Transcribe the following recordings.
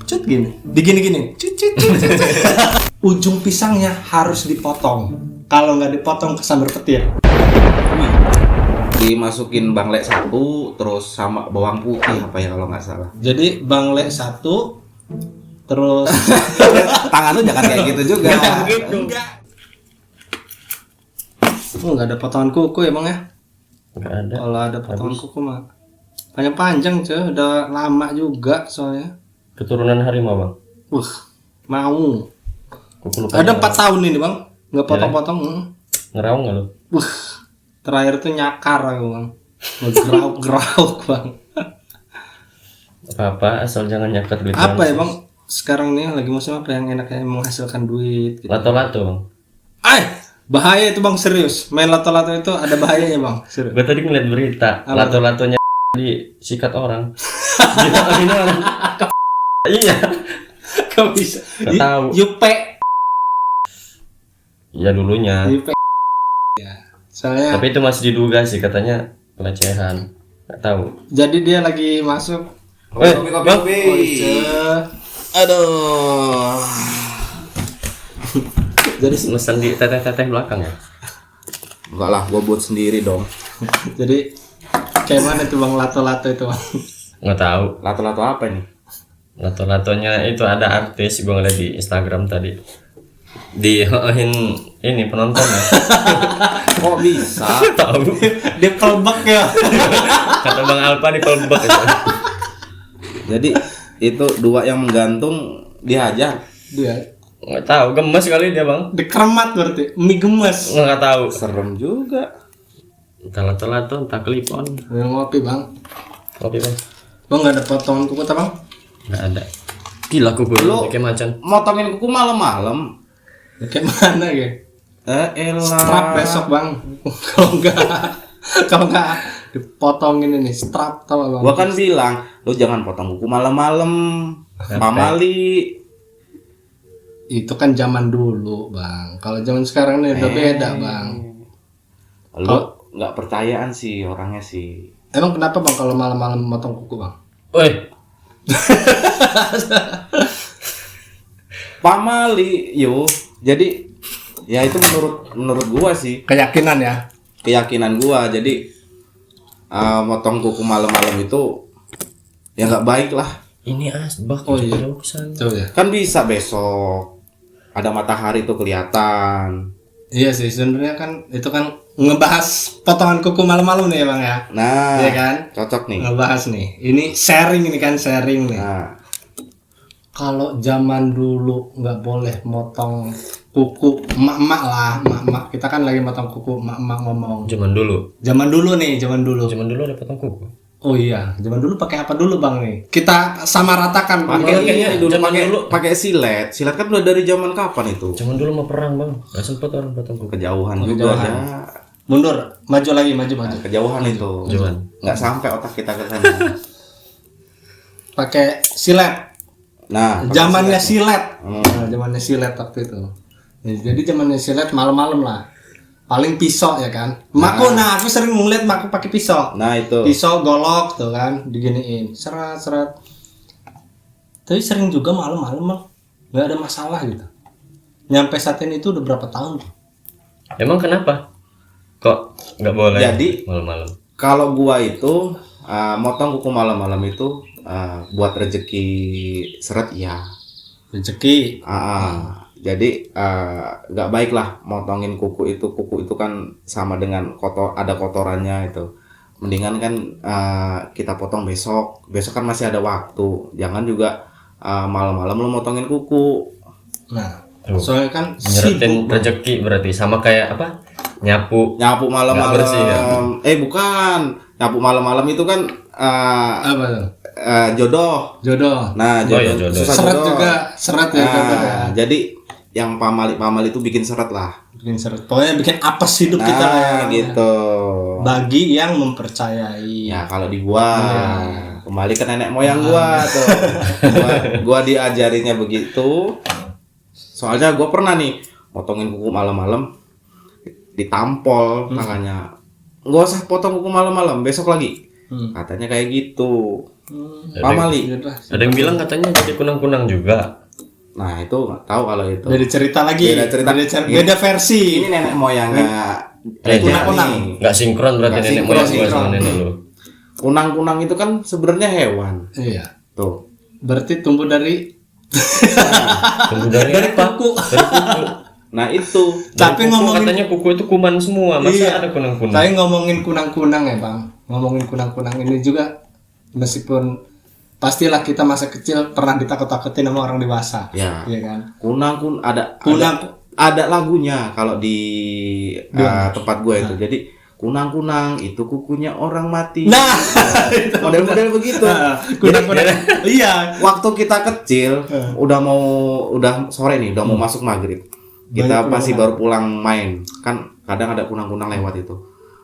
cut gini, digini-gini, cut. Ujung pisangnya harus dipotong. Kalau nggak dipotong kesambar petir. Dimasukin banglek 1 terus sama bawang putih apa ya kalau nggak salah. Jadi banglek 1 terus Tangan lu jangan kayak gitu juga. enggak. Oh, nggak ada potongan kuku emang ya? Nggak ada. Kalau ada potongan kuku mah panjang-panjang cuy, udah lama juga soalnya. Keturunan harimau bang. Mau. Kuku lu Ada panjang. 4 tahun ini bang, nggak potong-potong. Ngeraung nggak lu? Terakhir tuh nyakar aku bang, ngerauk bang. Apa asal jangan nyakat duit. Apa ya bang? Sekarang nih lagi musim apa yang enaknya menghasilkan duit? Gitu. Lato-lato bang. Bahaya itu bang, serius. Main lato-lato itu ada bahayanya bang, serius. Gue tadi ngeliat berita. Apa? Lato-latonya disikat orang. Ini orang. Iya. Kau bisa? Nggak tahu. Yupe. Ya dulunya. Yupe. Ya. Soalnya. Tapi itu masih diduga sih katanya pelecehan. Nggak tahu. Jadi dia lagi masuk. Kopi. Aduh. Jadi mesen di teteh-teteh belakang ya? Enggak lah, gua buat sendiri dong. Jadi kayak mana tuh bang lato-lato itu bang? Nggak tahu. Lato-lato apa nih? Lato-latonya itu ada artis gue ngeliat di Instagram tadi. Dihoin ini penontonnya. Kok bisa? Tahu. Dia pelbek ya. Kata Bang Alpa di pelbek itu. Jadi itu 2 yang menggantung dihajar. Dia Nggak tahu, gemes kali dia bang. dikremat berarti, mie gemes. Nggak tahu. Serem juga. Entah lato-lato, entah kelipon. Ngopi bang. Kopi bang. Bang nggak ada potongan kuku bang? Nggak ada. Gila kuku Lu kayak macan. motongin kuku malam-malam. Kayak mana ya? Elah. Strap besok bang. kalau nggak dipotongin ini strap tau bang. Gua kan bilang, lu jangan potong kuku malam-malam. Pamali. Itu kan zaman dulu bang. Kalau zaman sekarang nih udah beda bang. Lu nggak percayaan sih orangnya sih. Emang kenapa bang kalau malam-malam motong kuku bang? Woi, Pamali, yo. Jadi ya itu menurut gua sih Keyakinan ya. keyakinan gua. Jadi motong kuku malam-malam itu ya nggak baik lah. ini asbak. Oh, iya. Jauh kesana. Coba ya. Kan bisa besok ada matahari tuh kelihatan. Iya sih sebenarnya kan itu kan ngebahas potongan kuku malam-malam nih ya bang ya. Nah, Iya kan? cocok nih. Ngebahas nih. Ini sharing nih. Nah, Kalau zaman dulu nggak boleh motong kuku emak-emak lah, emak-emak. Kita kan lagi motong kuku emak-emak ngomong. Zaman dulu. Zaman dulu nih, zaman dulu. Zaman dulu ada potong kuku. Oh iya, zaman dulu pakai apa dulu bang nih? Kita sama ratakan pakai kayaknya ini dulu zaman pakai dulu. pakai silet. Silet kan udah dari zaman kapan itu? Zaman dulu mau perang bang. Nggak sempet orang potong kuku. Kejauhan juga Kejauhan. ya. mundur, maju lagi, maju. Kejauhan itu. Kejauhan. Nggak sampai otak kita ke sana. Pakai silet. Nah, pakai Zamannya silet. silet. Nah, zamannya silet waktu itu. Jadi zamannya silet malam-malam lah. Paling pisau ya kan. Aku sering ngeliat makku pakai pisau. Nah, itu. Pisau golok tuh kan, diginiin. Seret. Tapi sering juga malam-malam bang. Nggak ada masalah gitu. Nyampe saat ini itu udah berapa tahun tuh? Emang kenapa? Kok nggak boleh? Jadi, malam-malam. Kalau gua itu motong kuku malam-malam itu buat rezeki seret ya. Rezeki. Jadi nggak baik lah motongin kuku itu. Kuku itu kan sama dengan ada kotorannya itu. Mendingan kan kita potong besok. Besok kan masih ada waktu. Jangan juga malam-malam lu motongin kuku. Nah, Tuh. soalnya kan Nyeratin sibuk. rezeki berarti sama kayak apa? Nyapu. Nyapu malam-malam. Nggak bersih ya? Bukan. Nyapu malam-malam itu kan Apa tuh? jodoh. Jodoh. Nah, Oh iya, jodoh. jodoh. Susah Seret jodoh. juga, seret ya jodoh ya. Jadi yang pamali itu bikin seret lah. Bikin seret. Pokoknya bikin apes hidup kita lah ya. Gitu. Bagi yang mempercayai. Ya kalau di gua kembali ke nenek moyang gua tuh. Gua diajarinya begitu. Soalnya gua pernah nih motongin kuku malam-malam ditampol tangannya. Nggak usah potong kuku malam-malam, besok lagi. Katanya kayak gitu. Pamali. Ada yang bilang katanya jadi kunang-kunang juga. Nah itu nggak tahu kalau itu. Beda cerita lagi. Beda cerita. Beda versi. Ini nenek moyangnya kunang-kunang. nih. Nggak sinkron berarti Nggak nenek sinkron, moyang gua sama nenek lu. Kunang-kunang itu kan sebenarnya hewan. Iya. Tuh. Berarti tumbuh dari Tunggu dari apa? kuku. Dari kuku. Nah itu. Tapi Kuku ngomongin katanya kuku itu kuman semua. Masa Iya. ada kunang-kunang? Tapi ngomongin kunang-kunang ya bang, ngomongin kunang-kunang ini juga meskipun pastilah kita masa kecil pernah ditakut-takutin sama orang dewasa, Ya. iya kan? Kunang Kunang- ada lagunya kalau di tempat gue itu. Jadi kunang-kunang itu kukunya orang mati. Nah, itu Model-model begitu. kunang-kunang. Iya. Waktu kita kecil udah sore nih, udah mau masuk maghrib. Kita Banyak pasti baru pulang main. Kan kadang ada kunang-kunang lewat itu.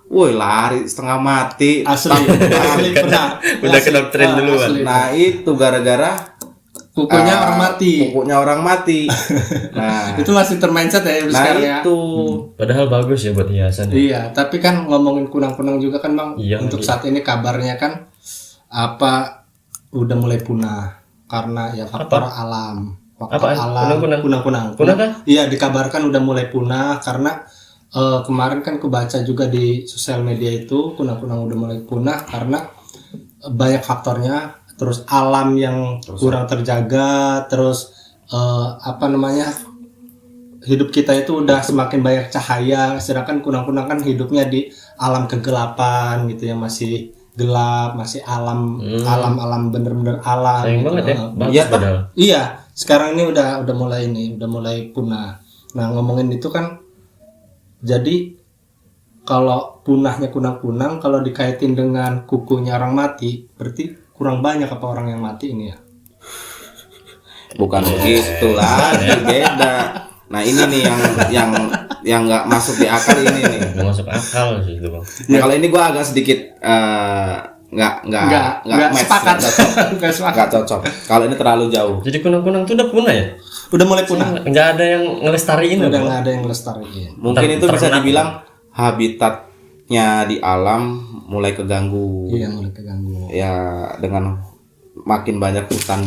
Woi, lari setengah mati. Asli pernah. Udah kedoktrin duluan. Asli. Nah, itu gara-gara Kukunya orang mati. Kukunya orang mati. Nah, Itu masih termindset ya sekarang ya. itu. Padahal bagus ya buat hiasan. Iya, tapi kan ngomongin kunang-kunang juga kan bang. Iya, untuk iya. saat ini kabarnya kan udah mulai punah karena ya faktor alam. Faktor Apaan? alam. Kunang-kunang? Kunang-kunang. Punah kan? Iya, dikabarkan udah mulai punah karena kemarin kan kebaca juga di sosial media itu kunang-kunang udah mulai punah karena banyak faktornya. Terus alam yang kurang terjaga, terus hidup kita itu udah semakin banyak cahaya, sedangkan kunang-kunang kan hidupnya di alam kegelapan gitu ya, masih gelap, masih alam bener-bener alam. Sayang gitu. banget ya. Bagus Iya, padahal. Iya, sekarang ini udah mulai punah. Nah, ngomongin itu kan jadi kalau punahnya kunang-kunang kalau dikaitin dengan kukunya orang mati, berarti kurang banyak apa orang yang mati ini ya? Bukan begitu lah, beda. Nah, ini nih yang nggak masuk di akal ini nih. Nggak masuk akal sih itu bang. Nah, kalau ini gua agak sedikit nggak match, sepakat. nggak cocok. Nggak sepakat. Nggak cocok. Kalau ini terlalu jauh. Jadi kunang-kunang tuh udah punah ya? Udah mulai punah. Nggak ada yang ngelestariin Udah Bang? nggak ada yang lestariin. Mungkin itu bisa ternak. dibilang habitatnya di alam mulai keganggu. Iya, mulai keganggu. Ya dengan makin banyak hutan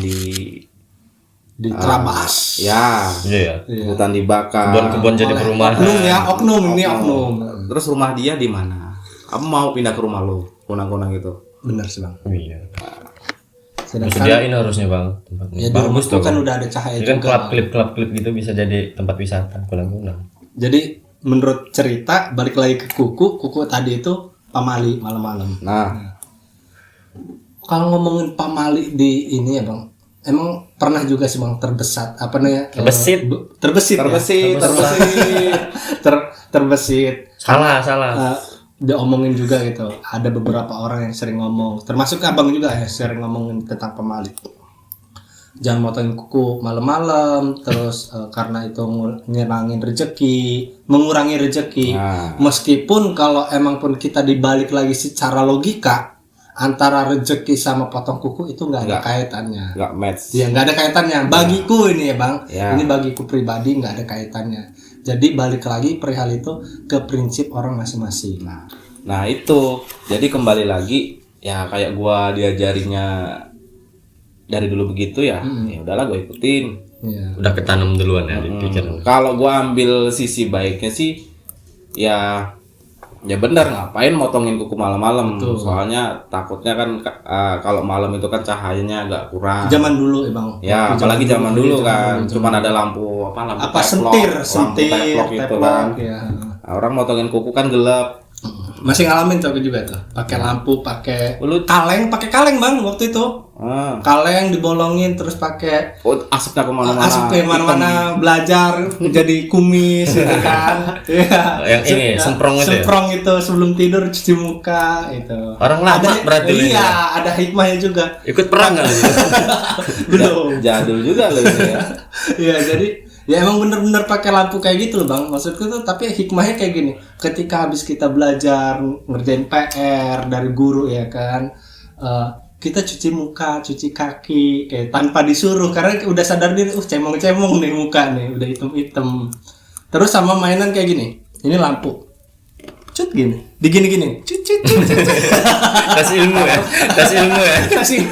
Diterabas. ya Iya ya. hutan dibakar. Kebun-kebun jadi perumahan. Oknum ini oknum. Terus rumah dia di mana? Kamu mau pindah ke rumah lo, kunang-kunang itu? Benar sih bang. Iya. Sedangkan Disediain harusnya bang tempatnya. ya di Bagus rumahku tuh. kan udah ada cahaya Ini kan juga. klub gitu bisa jadi tempat wisata kunang-kunang. Jadi menurut cerita balik lagi ke kuku tadi itu pamali malam-malam. Nah, Kalau ngomongin pamali di ini ya bang, emang pernah juga sih bang terbesit apa namanya? Terbesit. Terbesit. Terbesit. Salah. Udah omongin juga gitu. Ada beberapa orang yang sering ngomong, termasuk abang juga ya sering ngomongin tentang pamali. Jangan motongin kuku malam-malam, terus karena itu ngurangin rezeki, mengurangi rezeki. Nah. Meskipun kalau emang pun kita dibalik lagi secara logika antara rezeki sama potong kuku itu nggak ada kaitannya. nggak match. Iya nggak ada kaitannya. Bagiku ini ya bang, Ya. ini bagiku pribadi nggak ada kaitannya. Jadi balik lagi perihal itu ke prinsip orang masing-masing. Nah itu, jadi kembali lagi ya kayak gua diajarinya dari dulu begitu ya, ya udahlah gue ikutin. Iya. Udah ketanam duluan ya di pikiran. Kalau gua ambil sisi baiknya sih, ya benar ngapain motongin kuku malam-malam. Soalnya takutnya kan kalau malam itu kan cahayanya agak kurang. Zaman dulu ya bang. Ya, apalagi zaman dulu kan, cuman ada lampu Apa teplok, sentir, teplok itu kan. ya. Nah, orang motongin kuku kan gelap. Masih ngalamin tuh aku juga tuh. Pakai lampu, pakai Lu- pakai kaleng bang waktu itu. Ah. Kaleng dibolongin terus pakai Oh, asapnya kemana-mana. asap ke mana-mana belajar jadi kumis gitu kan. Iya. Yang ini, semprong itu ya? Semprong itu sebelum tidur cuci muka itu. Orang lama berarti lu ini Iya, ya? ada hikmahnya juga. Ikut perang nggak? Belum. Jadul juga loh ini ya. Iya, jadi ya emang bener-bener pakai lampu kayak gitu loh bang. Maksudku tuh tapi hikmahnya kayak gini. Ketika habis kita belajar ngerjain PR dari guru ya kan, kita cuci muka, cuci kaki kayak tanpa disuruh karena udah sadar diri, cemong-cemong nih muka nih, udah hitam-hitam. Terus sama mainan kayak gini. Ini lampu. cut gini, digini-gini, cut. tes ilmu ya. Kasih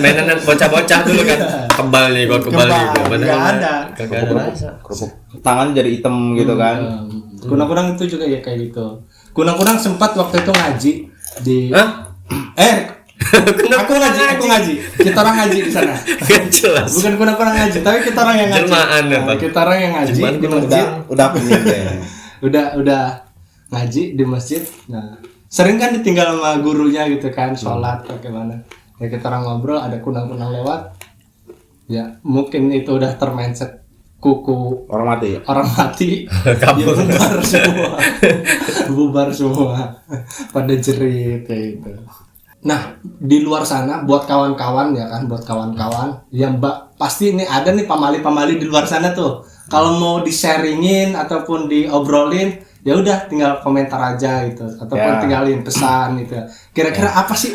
Mainan bocah-bocah dulu kan. Kebal nih, gua kebal nih. Nggak ada. Kagak ada rasa. Kerupuk tangan jadi hitam gitu kan. Kunang-kunang itu juga ya kayak gitu. Kunang-kunang sempat waktu itu ngaji di Hah? aku ngaji. Kita orang ngaji di sana. Gak jelas. Bukan kunang-kunang ngaji, tapi kita orang yang ngaji. Jelmaan ya, Pak. Kita orang yang ngaji Jelmaan di masjid. Udah penyet deh. Udah ngaji di masjid. Nah, sering kan ditinggal sama gurunya gitu kan, sholat bagaimana. Ya kita orang ngobrol, ada kunang-kunang lewat. Ya, mungkin itu udah termindset kuku Orang mati. Ya bubar semua pada jerit kayak gitu. Nah, di luar sana buat kawan-kawan ya kan, buat kawan-kawan yang pasti ini ada nih pamali-pamali di luar sana tuh. Kalau mau di-sharingin ataupun diobrolin, ya udah tinggal komentar aja gitu ataupun tinggalin pesan gitu. Kira-kira apa sih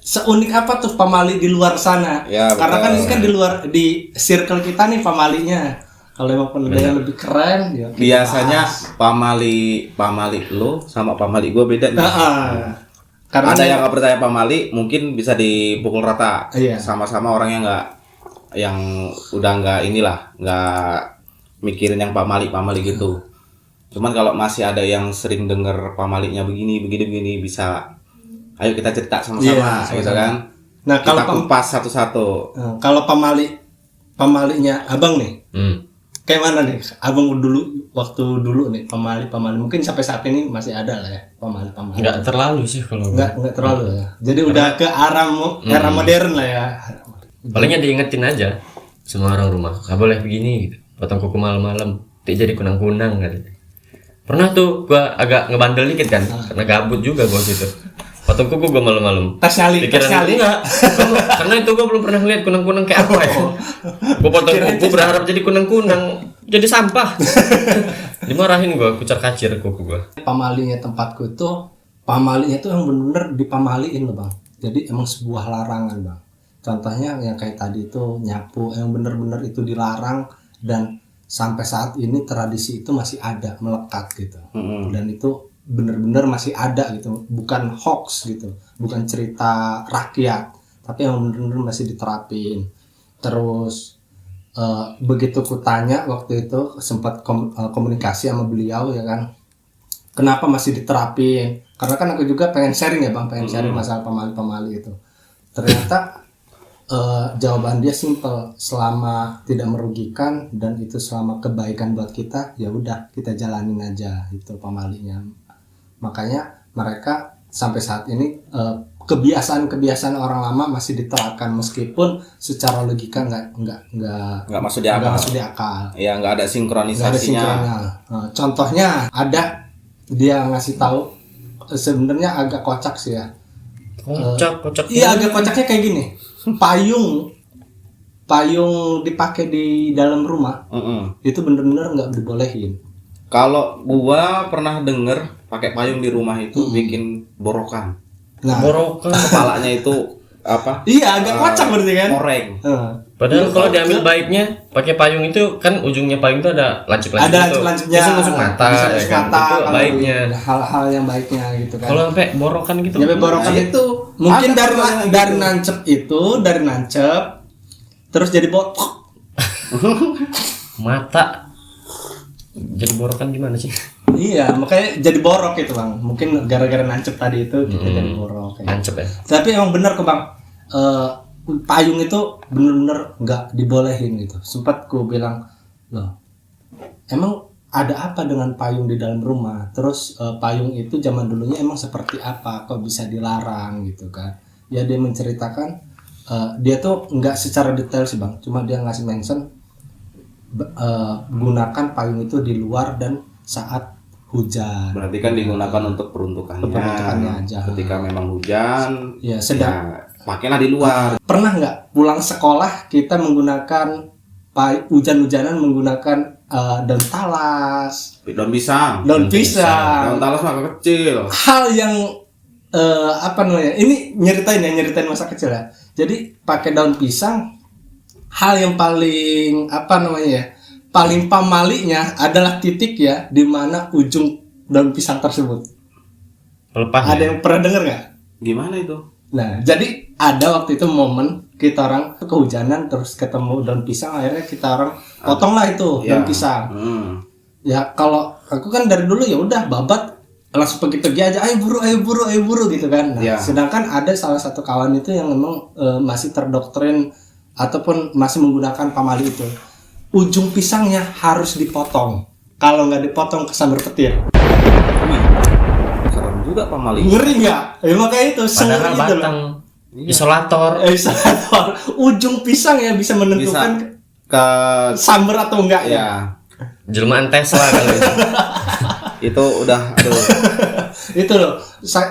seunik apa tuh pamali di luar sana? Ya, Karena kan betul. ini kan di circle kita nih pamalinya. Kalau emang ada yang lebih keren ya. kita Biasanya bahas. pamali lo sama pamali gue beda nih. Karena Ada yang nggak percaya pamali, mungkin bisa dipukul rata. Iya. Sama-sama orang yang udah nggak mikirin yang pamali gitu. Cuman kalau masih ada yang sering denger pamalinya begini bisa, ayo kita cerita sama-sama, Iya, gitu kan. Nah, kalau kita kupas satu-satu. kalau pamalinya abang nih, kayak mana nih? Abang waktu dulu nih pamali mungkin sampai saat ini masih ada lah ya pamali. Enggak terlalu sih kalau Enggak terlalu ya. Jadi udah ke arah era modern lah ya. palingnya diingetin aja semua orang rumah. Enggak boleh begini gitu. Potong kuku malam-malam, jadi kunang-kunang katanya. Pernah tuh gua agak ngebandel dikit kan, karena gabut juga gua gitu. Potong kuku gua malam-malam. Tas nyali. Enggak. Karena itu gua belum pernah lihat kunang-kunang kayak apa ya. Gua potong kuku berharap jadi kunang-kunang, jadi sampah. Dimarahin gua, kucar-kacir kuku gua. Pamalinya tempatku itu, pamalinya tuh yang bener-bener dipamaliin loh bang. Jadi emang sebuah larangan bang. Contohnya yang kayak tadi itu nyapu, yang bener-bener itu dilarang dan sampai saat ini tradisi itu masih ada melekat gitu. Dan itu bener-bener masih ada gitu, bukan hoax gitu, bukan cerita rakyat, tapi yang bener-bener masih diterapin. Terus begitu kutanya waktu itu sempat komunikasi sama beliau ya kan, kenapa masih diterapin? Karena kan aku juga pengen sharing ya bang, sharing masalah pamali itu. Ternyata jawaban dia simple, selama tidak merugikan dan itu selama kebaikan buat kita, ya udah kita jalanin aja itu pamalinya. Makanya mereka sampai saat ini kebiasaan orang lama masih diterapkan meskipun secara logika nggak Masuk di akal. Ya nggak ada sinkronisasinya. Contohnya ada dia ngasih tahu, sebenarnya agak kocak sih ya. Kocak. Iya agak kocaknya kayak gini. Payung dipakai di dalam rumah itu bener-bener nggak dibolehin. Kalau gua pernah denger pakai payung di rumah itu bikin borokan. Nah, Borokan. Kepalanya itu apa? iya agak kocak berarti kan. Koreng. Padahal kalau diambil baiknya pakai payung itu kan ujungnya payung itu ada lancip-lancip Ada itu. lancip-lancipnya. Bisa nusuk mata, Bisa ya nusuk kan? mata, Itu kalau baiknya. hal-hal yang baiknya gitu kan. Kalau sampai borokan gitu. Nyampe borokan Nah, itu mungkin ada dari yang dari gitu. dari nancep terus jadi botok. Mata. Jadi borokan gimana sih? Iya, makanya jadi borok itu bang. Mungkin gara-gara nancep tadi itu kita jadi borok. Kayak. Nancep ya. Tapi emang benar kok bang. Payung itu bener-bener nggak dibolehin gitu. Sempat ku bilang, loh, emang ada apa dengan payung di dalam rumah? Terus payung itu zaman dulunya emang seperti apa? Kok bisa dilarang gitu kan? Ya dia menceritakan, dia tuh nggak secara detail sih bang. Cuma dia ngasih mention, gunakan payung itu di luar dan saat hujan. Berarti kan digunakan untuk peruntukannya. Peruntukannya aja. Ketika memang hujan, Ya sedang. pakailah di luar. Pernah nggak pulang sekolah kita menggunakan hujan-hujanan menggunakan daun talas, Daun pisang. daun pisang. Daun talas mah kecil. Hal yang apa namanya? Ini nyeritain masa kecil ya. Jadi pakai daun pisang. Hal yang paling apa namanya ya? Paling pamalinya adalah titik ya di mana ujung daun pisang tersebut. Pelepah. Ada yang pernah denger nggak? Gimana itu? Nah, jadi ada waktu itu momen kita orang kehujanan terus ketemu daun pisang, akhirnya kita orang potong lah itu daun pisang. Ya kalau aku kan dari dulu ya udah babat langsung pergi-pergi aja, ayo buru gitu kan. Nah, sedangkan ada salah satu kawan itu yang memang masih terdoktrin ataupun masih menggunakan pamali itu. Ujung pisangnya harus dipotong. Kalau nggak dipotong kesambar petir. Serem juga pamali. Ngeri nggak? Ya makanya itu Padahal gitu batang isolator. Isolator. Ujung pisang ya bisa menentukan Ke sambar atau enggak ya. ya Jelmaan Tesla kalau itu. itu udah aduh. Itu loh.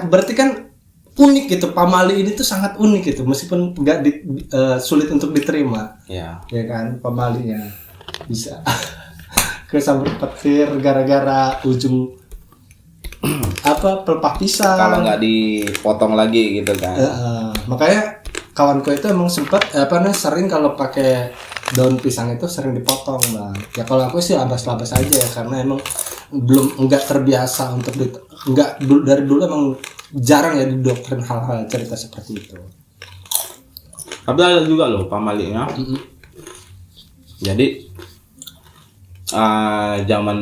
Berarti kan unik gitu. Pamali ini tuh sangat unik gitu meskipun enggak sulit untuk diterima. Ya. Ya kan pamalinya bisa kesambar petir gara-gara ujung pelepah pisang. Kalau nggak dipotong lagi gitu kan. Makanya kawanku itu emang sempat sering kalau pakai daun pisang itu sering dipotong bang. Ya kalau aku sih labas-labas aja ya karena emang enggak terbiasa untuk dari dulu emang jarang ya didoktrin hal-hal cerita seperti itu. Tapi ada juga loh pamalinya. Jadi zaman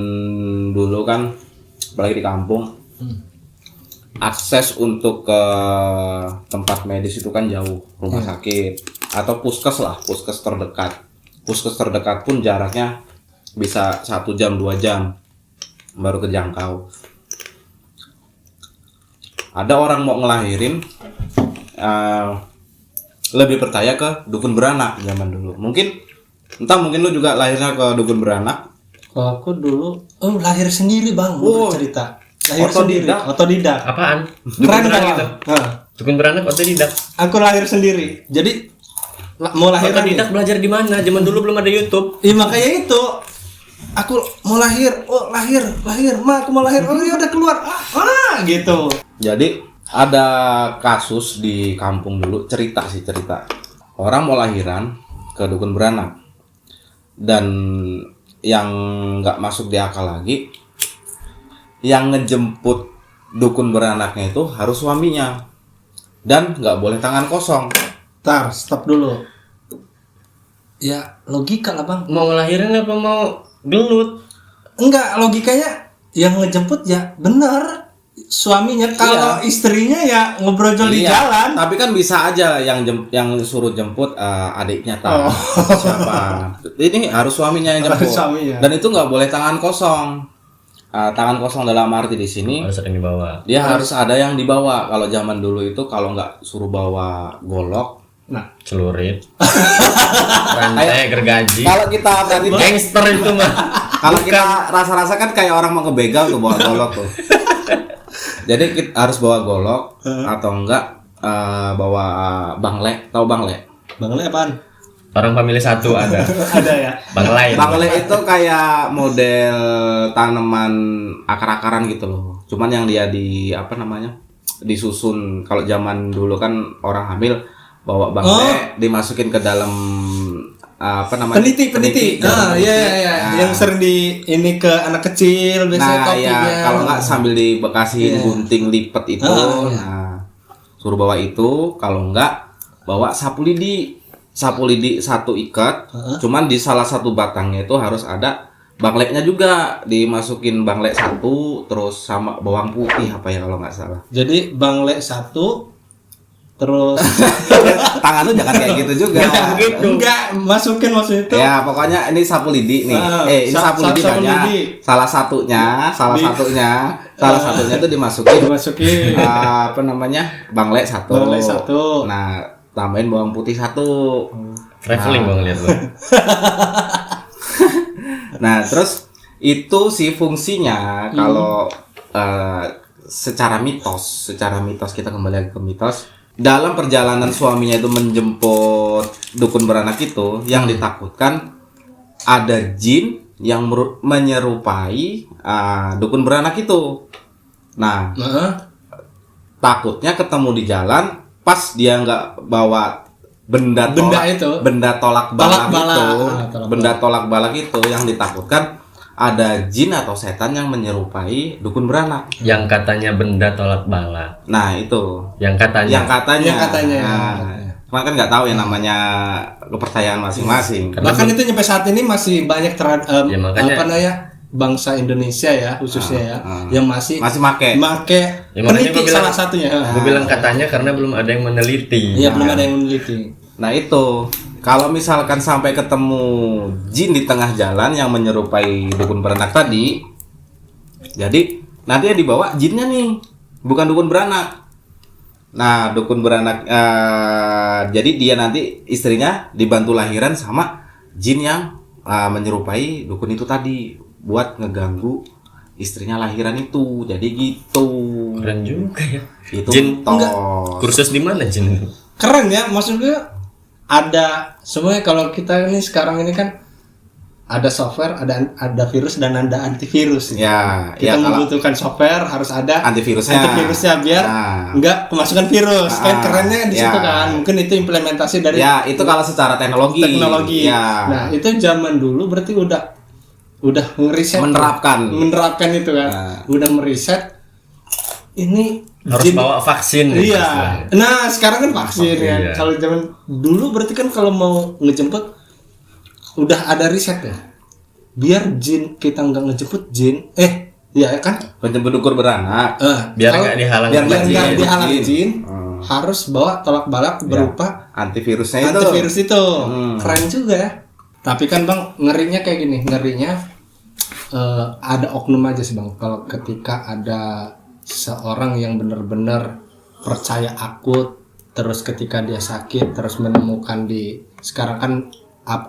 dulu kan apalagi di kampung akses untuk ke tempat medis itu kan jauh, rumah sakit atau puskes terdekat. Puskes terdekat pun jaraknya bisa 1 jam 2 jam baru kejangkau. Ada orang mau ngelahirin lebih percaya ke dukun beranak zaman dulu. Mungkin lu juga lahirnya ke dukun beranak. Kalau aku dulu lahir sendiri bang, cerita. Lahir Otodidak. sendiri, otodidak. Apaan? Keren beranak gitu. Dukun beranak otodidak. Aku lahir sendiri. Jadi mau lahiran Otodidak belajar di mana? Zaman dulu belum ada YouTube. Iya makanya itu. Aku mau lahir, lahir, ma aku mau lahir, ya udah keluar, gitu. Jadi ada kasus di kampung dulu cerita. Orang mau lahiran ke dukun beranak dan yang nggak masuk di akal lagi, yang ngejemput dukun beranaknya itu harus suaminya dan nggak boleh tangan kosong. Tar, stop dulu. Ya logika lah bang. Mau ngelahirin apa mau gelut? Enggak, logikanya yang ngejemput ya benar suaminya. Kalau istrinya ya ngebrojol di jalan. Tapi kan bisa aja yang suruh jemput adiknya tahu siapa. Ini harus suaminya yang jemput. Suaminya. Dan itu nggak boleh tangan kosong. Tangan kosong dalam arti di sini Harus ada yang dibawa. dia harus ada yang dibawa. Kalau zaman dulu itu kalau nggak suruh bawa golok, Celurit. Rantai gergaji. kalau kita berarti Gangster itu mah. kalau kita rasa-rasa kan kayak orang mau ngebegal tuh bawa golok tuh. Jadi kita harus bawa golok atau enggak bawa bangle. Tahu bangle? Bangle apaan? Orang family satu ada. Ada ya. Banglai. Bangle itu kayak model tanaman akar-akaran gitu loh. Cuman yang dia disusun. Kalau zaman dulu kan orang hamil bawa bangle dimasukin ke dalam peniti. Iya. Yang sering ini ke anak kecil biasanya topinya. Kalau nggak sambil dibekasin gunting lipet itu. Suruh bawa itu. Kalau nggak bawa sapu lidi satu ikat. Cuman di salah satu batangnya itu harus ada bangleknya juga, dimasukin banglek satu terus sama bawang putih apa ya kalau nggak salah. Jadi banglek satu terus tangan lu jangan kayak gitu juga. Enggak, masukin maksud itu. Ya, pokoknya ini sapu lidi nih. Ini sapu lidi banyak. Salah satunya itu dimasukin banglek satu. Nah, tambahin bawang putih satu. Traveling bang lihat lu. Nah, terus itu sih fungsinya kalau secara mitos kita kembali lagi ke mitos. Dalam perjalanan suaminya itu menjemput dukun beranak itu, yang ditakutkan ada jin yang menyerupai dukun beranak itu. Nah, takutnya ketemu di jalan pas dia nggak bawa benda tolak balak itu yang ditakutkan ada jin atau setan yang menyerupai dukun beranak. Yang katanya benda tolak bala. Nah itu. Yang katanya. Yang katanya. Cuma kan nggak tahu ya namanya kepercayaan masing-masing. Bahkan itu sampai saat ini masih banyak Ya, makanya- apa namanya bangsa Indonesia ya khususnya yang masih make. Ya, makanya peneliti gua bilang- salah satunya. Gue bilang katanya karena belum ada yang meneliti. Iya belum ada yang meneliti. Nah itu, kalau misalkan sampai ketemu jin di tengah jalan yang menyerupai dukun beranak tadi, jadi nanti yang dibawa jinnya nih, bukan dukun beranak. Nah dukun beranak, jadi dia nanti istrinya dibantu lahiran sama jin yang menyerupai dukun itu tadi, buat ngeganggu istrinya lahiran itu. Jadi gitu. Keren juga ya. Itu Jin mitos. kursus di mana Jin itu? Keren ya, maksudnya ada semuanya. Kalau kita ini sekarang ini kan ada software, ada virus dan ada antivirus. Ya, Kita ya, kalau membutuhkan software harus ada antivirusnya. biar Nah. nggak kemasukan virus. Kan kerennya di Ya. situ kan. Mungkin itu implementasi dari Ya, itu kalau secara teknologi. Ya. Nah, itu zaman dulu berarti udah ngeriset, menerapkan itu kan. Nah. Udah meriset ini Harus bawa vaksin. gitu Iya. istilahnya. Nah, sekarang kan vaksin ya. Iya. Kalau zaman dulu berarti kan kalau mau ngejemput udah ada riset ya. Biar jin kita nggak ngejemput jin, ya kan? Penjemput dukun beranak. Biar Kalau- nggak dihalang biar sama biar jin. nggak dihalang Jin. jin, harus bawa tolak balak berupa Antivirusnya itu. antivirus itu. Keren juga ya. Tapi kan Bang, ngerinya kayak gini, ada oknum aja sih Bang. Kalau ketika ada seorang yang benar-benar percaya akut, terus ketika dia sakit, terus menemukan sekarang kan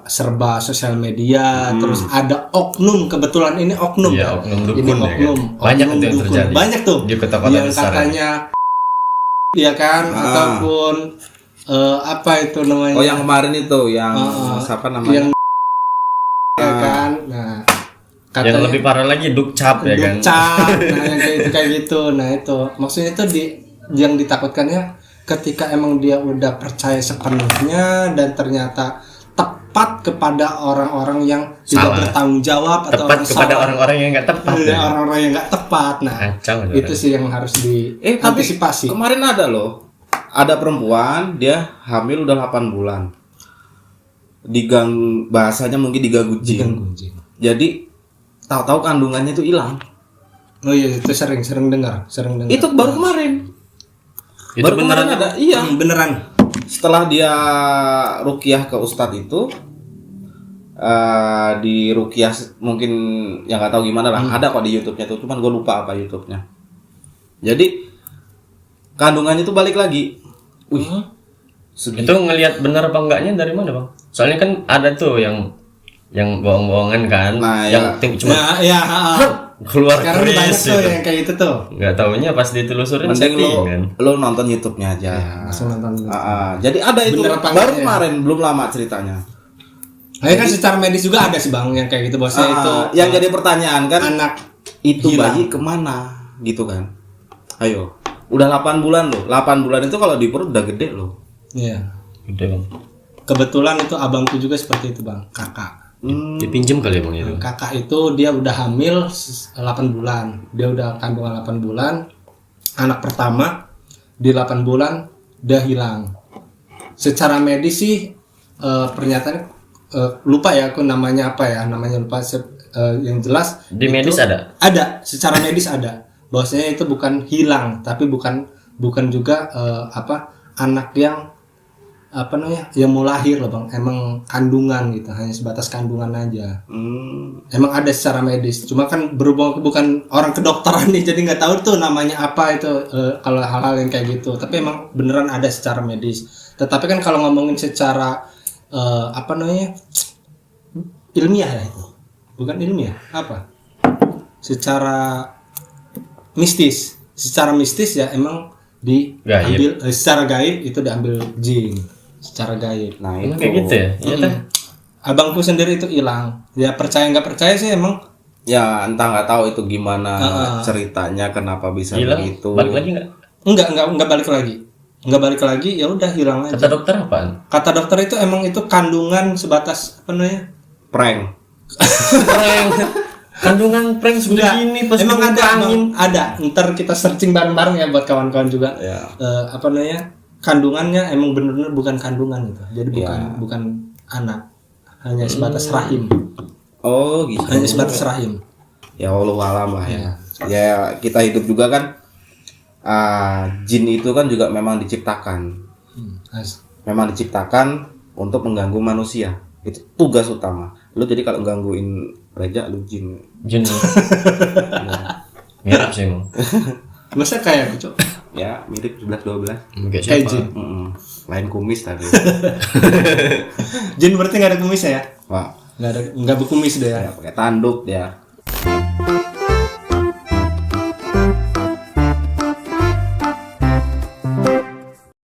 serba sosial media, terus ada oknum, kebetulan ini oknum Iya, kan? oknum dukun Ini ya oknum, kan? Banyak oknum itu yang dukun. terjadi. Banyak tuh Di kota-kota yang besar ya. katanya ya kan, ataupun apa itu namanya? Oh, yang kemarin itu yang siapa namanya? Yang ya kan. Nah, Yang lebih parah lagi dukcap ya kan. Dukcap, nah yang kayak gitu. Nah itu maksudnya itu yang ditakutkannya ketika emang dia udah percaya sepenuhnya dan ternyata tepat kepada orang-orang yang tidak Salah. bertanggung jawab atau Tepat kepada salah. orang-orang yang nggak tepat. Iya, Ya. orang-orang yang nggak tepat. Nah Kacau, itu sih yang harus Tapi diantisipasi. kemarin ada loh. Ada perempuan, dia hamil udah 8 bulan. Bahasanya mungkin diganggu jin. Jadi tahu-tahu kandungannya itu hilang. Oh iya itu sering dengar. Itu baru kemarin. Itu Baru beneran kemarin ada. Iya. Beneran. Setelah dia ruqyah ke ustadz itu, di ruqyah mungkin yang nggak tahu gimana lah, ada kok di YouTube-nya tuh, cuman gue lupa apa YouTube-nya. Jadi kandungannya tuh balik lagi. Wih, Itu ngelihat benar apa enggaknya dari mana bang? Soalnya kan ada tuh yang bohong-bohongan kan, Nah, yang ya. cuma Nah ya. keluar Sekarang ini banyak keris tuh gitu. yang kayak gitu tuh. Nggak taunya pas ditelusurin mending settingan. lo nonton YouTube-nya aja. Langsung nonton dulu. Jadi ada itu Bener apa baru enggak ya? kemarin, belum lama ceritanya. Nah, kan secara medis juga ada sih bang yang kayak gitu bosnya itu Yang jadi pertanyaan kan, anak itu hilang. bayi kemana gitu kan? Ayo, udah 8 bulan loh. 8 bulan itu kalau di perut udah gede loh. Iya. Gede bang. Kebetulan itu abangku juga seperti itu bang, kakak. Dipinjem kali ya bang itu. Kakak itu dia udah hamil 8 bulan. Dia udah kandungan 8 bulan. Anak pertama di 8 bulan dia hilang. Secara medis sih pernyataan lupa ya aku namanya apa ya, namanya lupa yang jelas Di itu medis ada? Ada, secara medis ada. Bahwasanya itu bukan hilang, tapi bukan juga anak yang yang mau lahir loh bang, emang kandungan gitu, hanya sebatas kandungan aja. Emang ada secara medis, cuma kan berhubung bukan orang kedokteran nih, jadi nggak tahu tuh namanya apa itu kalau hal-hal yang kayak gitu. Tapi emang beneran ada secara medis. Tetapi kan kalau ngomongin secara ilmiah ya itu, bukan ilmiah apa? Secara mistis ya emang diambil secara gaib itu diambil jin. Secara gaib. Nah Emang itu kayak gitu ya? Iya teh. Abangku sendiri itu hilang. Ya percaya nggak percaya sih emang. ya entah nggak tahu itu gimana ceritanya, kenapa bisa Hilang. begitu. Balik lagi nggak? Enggak balik lagi. Enggak balik lagi, ya udah hilang aja. Kata dokter apaan? Kata dokter itu emang itu kandungan sebatas apa namanya? Prank. Kandungan prank Enggak, segini pas emang dibuka ada, angin. ada. Ntar kita searching bareng-bareng ya buat kawan-kawan juga. Ya. Apa namanya? Kandungannya emang bener-bener bukan kandungan gitu. Jadi bukan anak, hanya sebatas rahim. Oh gitu. Hanya sebatas rahim. Ya Allah alam lah ya. Ya kita hidup juga kan. Jin itu kan juga memang diciptakan. Memang diciptakan untuk mengganggu manusia. Itu tugas utama. Lu jadi kalau gangguin Reja lu jin. Jin. Mirip sih emang. Masa kayak gitu, Cok? Ya mirip 11-12. Kayak siapa? Jin. Lain kumis tadi. Jin berarti nggak ada kumisnya ya? Wah, Nggak berkumis deh ya. ya pakai tanduk dia.